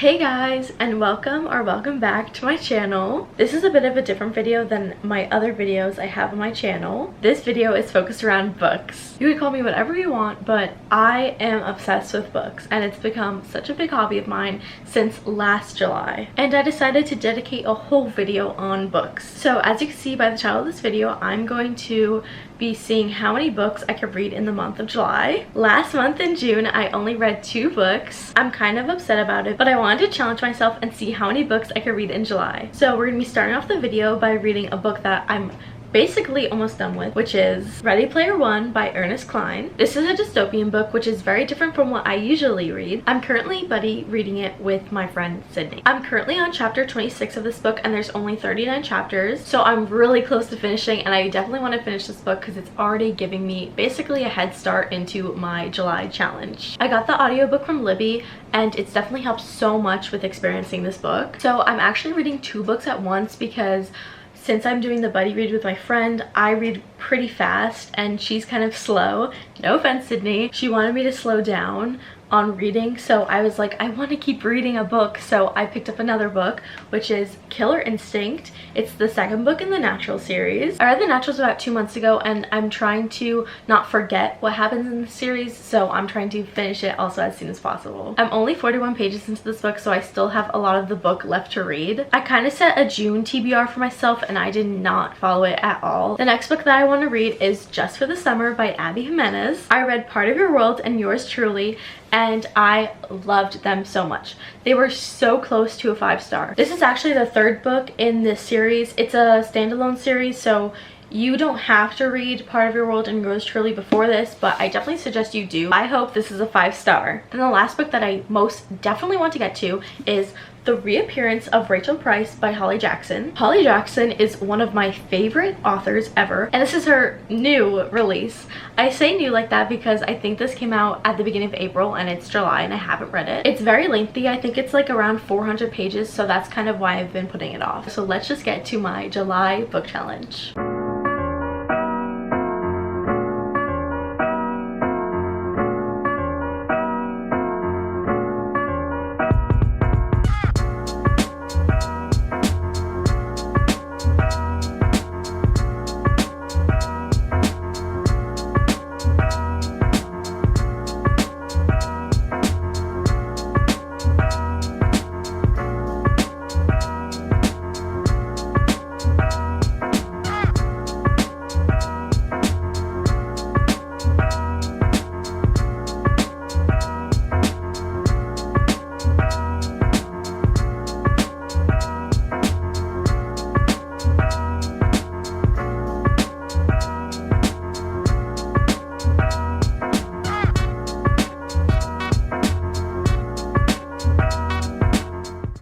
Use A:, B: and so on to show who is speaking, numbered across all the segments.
A: Hey guys, and welcome back to my channel. This is a bit of a different video than my other videos I have on my channel. This video is focused around books. You can call me whatever you want, but I am obsessed with books and it's become such a big hobby of mine since last July. And I decided to dedicate a whole video on books. So as you can see by the title of this video, I'm going to be seeing how many books I could read in the month of July. Last month in June, I only read 2 books. I'm kind of upset about it, but I wanted to challenge myself and see how many books I could read in July. So we're gonna be starting off the video by reading a book that I'm basically almost done with, which is Ready Player One by Ernest Cline. This is a dystopian book, which is very different from what I usually read. I'm currently buddy reading it with my friend Sydney. I'm currently on chapter 26 of this book and there's only 39 chapters, so I'm really close to finishing, and I definitely want to finish this book because it's already giving me basically a head start into my July challenge. I got the audiobook from Libby and it's definitely helped so much with experiencing this book. So I'm actually reading 2 books at once because since I'm doing the buddy read with my friend, I read pretty fast and she's kind of slow. No offense, Sydney. She wanted me to slow down on reading, so I was like, I want to keep reading a book, so I picked up another book, which is Killer Instinct. It's the second book in the Natural series. I read the Naturals about 2 months ago and I'm trying to not forget what happens in the series, so I'm trying to finish it also as soon as possible. I'm only 41 pages into this book, so I still have a lot of the book left to read. I kind of set a June TBR for myself and I did not follow it at all. The next book that I want to read is Just for the Summer by Abby Jimenez. I read Part of Your World and Yours Truly, and I loved them so much. They were so close to a 5-star. This is actually the 3rd book in this series. It's a standalone series, so you don't have to read Part of Your World and Yours Truly before this, but I definitely suggest you do. I hope this is a 5-star. Then the last book that I most definitely want to get to is The Reappearance of Rachel Price by Holly Jackson. Holly Jackson is one of my favorite authors ever, and this is her new release. I say new like that because I think this came out at the beginning of April and it's July and I haven't read it. It's very lengthy. I think it's like around 400 pages, so that's kind of why I've been putting it off. So let's just get to my July book challenge.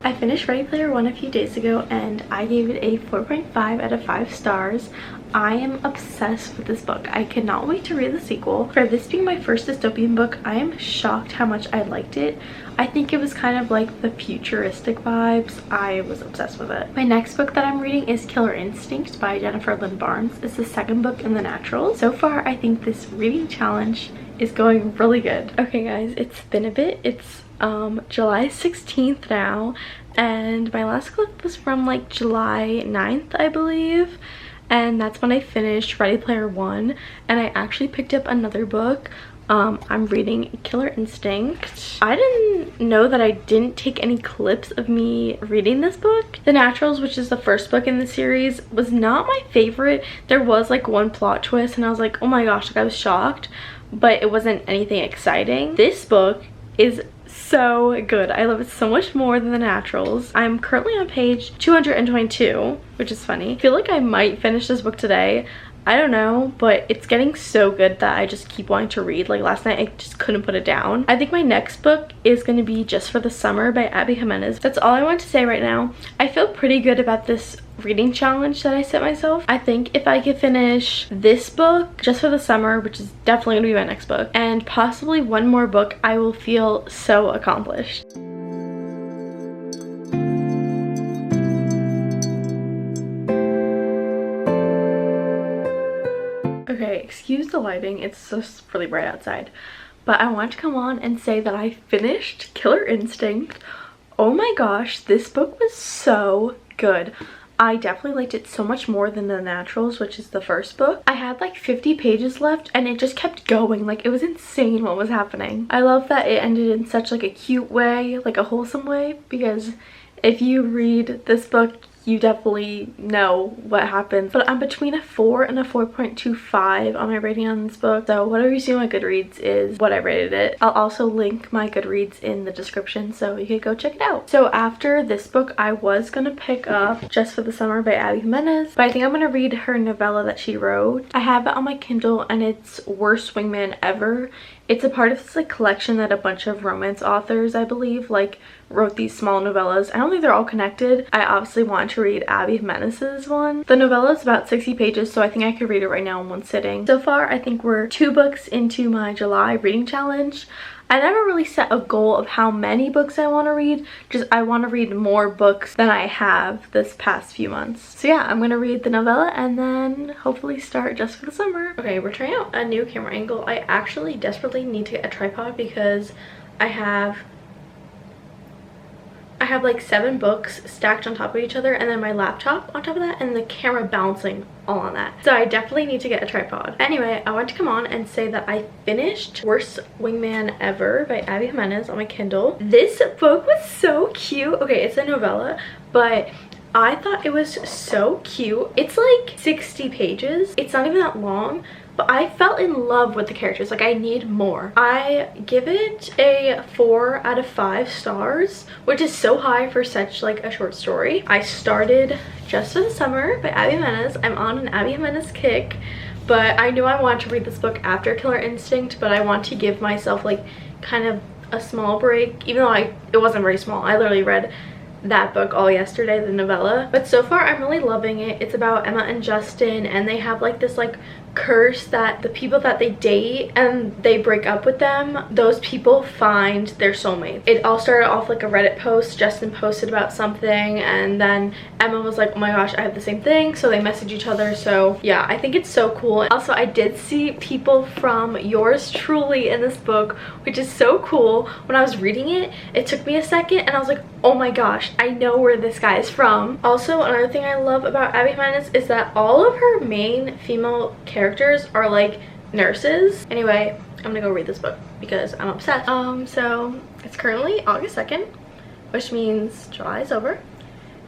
A: I finished Ready Player One a few days ago and I gave it a 4.5 out of 5 stars. I am obsessed with this book. I cannot wait to read the sequel. For this being my first dystopian book, I am shocked how much I liked it. I think it was kind of like the futuristic vibes. I was obsessed with it. My next book that I'm reading is Killer Instinct by Jennifer Lynn Barnes. It's the 2nd book in the Naturals. So far, I think this reading challenge is going really good. Okay guys, it's been a bit. It's July 16th now, and my last clip was from like July 9th, I believe, and that's when I finished Ready Player One, and I actually picked up another book. I'm reading Killer Instinct. I didn't know that I didn't take any clips of me reading this book. The Naturals, which is the 1st book in the series, was not my favorite. There was like one plot twist and I was like, oh my gosh, like I was shocked, but it wasn't anything exciting. This book is so good. I love it so much more than the Naturals. I'm currently on page 222, which is funny. I feel like I might finish this book today. I don't know, but it's getting so good that I just keep wanting to read. Like last night I just couldn't put it down. I think my next book is going to be Just for the Summer by Abby Jimenez. That's all I want to say right now. I feel pretty good about this reading challenge that I set myself. I think if I could finish this book, Just for the Summer, which is definitely going to be my next book, and possibly one more book, I will feel so accomplished. Okay, excuse the lighting, it's just really bright outside, but I want to come on and say that I finished Killer Instinct. Oh my gosh, this book was so good. I definitely liked it so much more than The Naturals, which is the first book. I had like 50 pages left and it just kept going. Like, it was insane what was happening. I love that it ended in such like a cute way, like a wholesome way, because if you read this book, you definitely know what happens. But I'm between a 4 and a 4.25 on my rating on this book. So whatever you see on my Goodreads is what I rated it. I'll also link my Goodreads in the description so you can go check it out. So after this book, I was gonna pick up Just for the Summer by Abby Jimenez, but I think I'm gonna read her novella that she wrote. I have it on my Kindle and it's Worst Wingman Ever. It's a part of this like collection that a bunch of romance authors, I believe, like wrote these small novellas. I don't think they're all connected. I obviously want to read Abby Jimenez's one. The novella is about 60 pages, so I think I could read it right now in one sitting. So far, I think we're 2 books into my July reading challenge. I never really set a goal of how many books I want to read, just I want to read more books than I have this past few months. So yeah, I'm going to read the novella and then hopefully start Just for the Summer. Okay, we're trying out a new camera angle. I actually desperately need to get a tripod because I have like 7 books stacked on top of each other and then my laptop on top of that and the camera bouncing all on that. So I definitely need to get a tripod. Anyway, I want to come on and say that I finished Worst Wingman Ever by Abby Jimenez on my Kindle. This book was so cute. Okay, it's a novella, but I thought it was so cute. It's like 60 pages. It's not even that long, but I fell in love with the characters. Like, I need more. I give it a 4 out of 5 stars, which is so high for such like a short story. I started Just for the Summer by Abby Jimenez. I'm on an Abby Jimenez kick, but I knew I wanted to read this book after Killer Instinct, but I want to give myself like kind of a small break, even though it wasn't very small. I literally read that book all yesterday, the novella. But so far I'm really loving it. It's about Emma and Justin, and they have like this like curse that the people that they date and they break up with them, those people find their soulmates. It all started off like a Reddit post. Justin posted about something and then Emma was like, oh my gosh, I have the same thing, so they message each other. So yeah, I think it's so cool. Also, I did see people from Yours Truly in this book, which is so cool. When I was reading it, it took me a second and I was like, oh my gosh, I know where this guy is from. Also, another thing I love about Abby Jimenez is that all of her main female characters are like nurses. Anyway, I'm gonna go read this book because I'm obsessed. So it's currently August 2nd, which means July is over.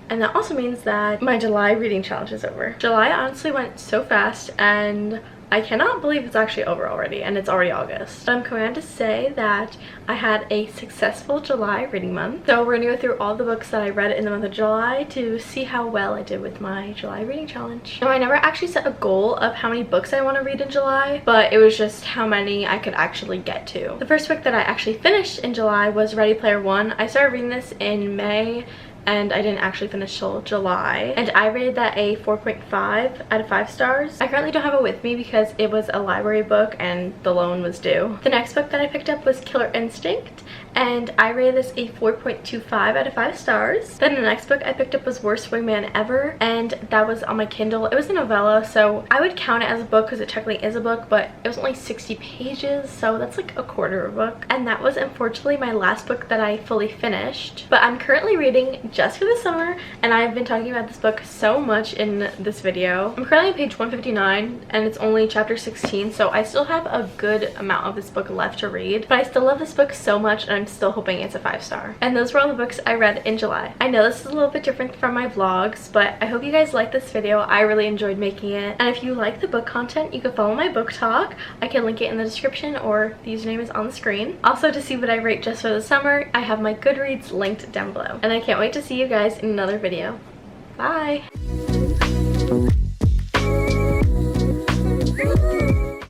A: And that also means that my July reading challenge is over. July honestly went so fast and I cannot believe it's actually over already, and it's already August. But I'm coming on to say that I had a successful July reading month. So we're gonna go through all the books that I read in the month of July to see how well I did with my July reading challenge. Now, I never actually set a goal of how many books I want to read in July, but it was just how many I could actually get to. The first book that I actually finished in July was Ready Player One. I started reading this in May, and I didn't actually finish till July, and I rated that a 4.5 out of 5 stars. I currently don't have it with me because it was a library book and the loan was due. The next book that I picked up was Killer Instinct, and I rated this a 4.25 out of 5 stars. Then the next book I picked up was Worst Wingman Ever, and that was on my Kindle. It was a novella, so I would count it as a book because it technically is a book, but it was only 60 pages, so that's like a quarter of a book. And that was unfortunately my last book that I fully finished. But I'm currently reading Just for the Summer, and I've been talking about this book so much in this video. I'm currently on page 159 and it's only chapter 16, so I still have a good amount of this book left to read, but I still love this book so much and I'm still hoping it's a 5-star. And those were all the books I read in July. I know this is a little bit different from my vlogs, but I hope you guys like this video. I really enjoyed making it, and if you like the book content, you can follow my book talk. I can link it in the description, or the username is on the screen. Also, to see what I rate Just for the Summer, I have my Goodreads linked down below, and I can't wait to see you guys in another video. Bye!